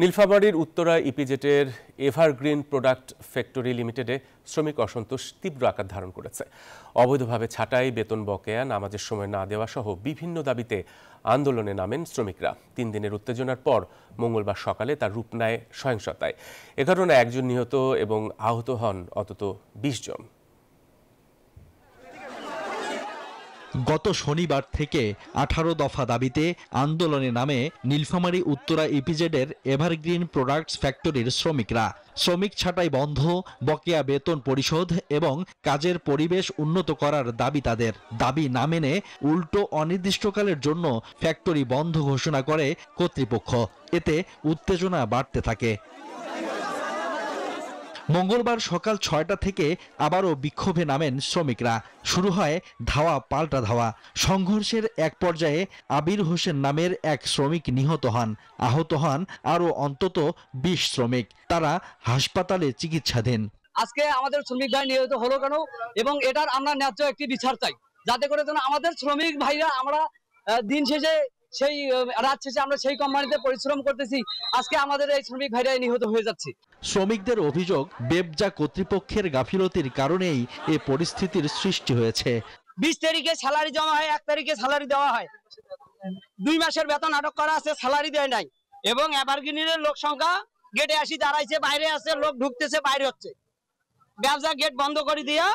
নীলফামারীর Uttara ইপিজেটের evergreen product factory লিমিটেডে শ্রমিক অসন্তোষ তীব্র আকার ধারণ করেছে। অবৈধভাবে ছাঁটাই, বেতন বকেয়া, নামাজের সময় না দেওয়া সহ বিভিন্ন দাবিতে আন্দোলনে নামেন শ্রমিকরা। 3 দিনের উত্তেজনার পর মঙ্গলবার সকালে তার রূপ নেয় সহিংসতায়। এ ঘটনায় 1 জন নিহত এবং আহত হন অন্তত 20 জন। গত শনিবার থেকে 18 দফা দাবিতে আন্দোলনে নামে নীলফামারী উত্তরা ইপিজেডের এভারগ্রিন প্রোডাক্টস ফ্যাক্টরির শ্রমিকরা। শ্রমিক ছাঁটাই বন্ধ, বকেয়া বেতন পরিশোধ এবং কাজের পরিবেশ উন্নত করার দাবি তাদের। দাবি না মেনে উল্টো অনির্দিষ্টকালের জন্য ফ্যাক্টরি বন্ধ ঘোষণা করে কর্তৃপক্ষ। এতে উত্তেজনা বাড়তে থাকে। মঙ্গলবার সকাল 6টা থেকে আবারও বিক্ষোভে নামেন শ্রমিকরা। শুরু হয় ধাওয়া পাল্টা ধাওয়া। সংঘর্ষের এক পর্যায়ে আবির হোসেন নামের এক শ্রমিক নিহত হন। আহত হন আরও অন্তত 20 শ্রমিক। তারা হাসপাতালে চিকিৎসাধীন। আজকে আমাদের শ্রমিক ভাই নিহত হলো কেন এবং এটার আমরা ন্যায্য একটি বিচার চাই, যাতে করে যেন আমাদের শ্রমিক ভাইরা, আমরা দিন শেষে সেই রাত শেষে আমরা সেই কোম্পানিতে পরিশ্রম করতেছি, আজকে আমাদের এই শ্রমিক ভাইরাই নিহত হয়ে যাচ্ছে। শ্রমিকদের অভিযোগ, বেবজা কর্তৃপক্ষের গাফিলতির কারণেই এ পরিস্থিতির সৃষ্টি হয়েছে। 20 তারিখে স্যালারি জমা হয়, 1 তারিখে স্যালারি দেওয়া হয়, 2 মাসের বেতন আটক করা আছে, স্যালারি দেয় নাই। এবং এভারগ্রিনের লোক সংখ্যা গেটে আসি দাঁড়াইছে, বাইরে আছে, লোক ঢুকতেছে, বাইরে হচ্ছে। ব্যবসা গেট বন্ধ করে দিয়া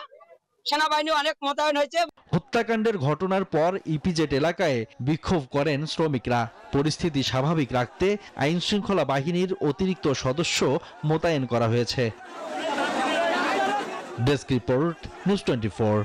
সেনাবাহিনী অনেক মোতায়েন হয়েছে। হত্যাকাণ্ডের ঘটনার পর ইপিজেড এলাকায় বিক্ষোভ করেন শ্রমিকরা। পরিস্থিতি স্বাভাবিক রাখতে আইন শৃঙ্খলা বাহিনীর অতিরিক্ত সদস্য মোতায়েন করা হয়েছে। Desk report, news 24।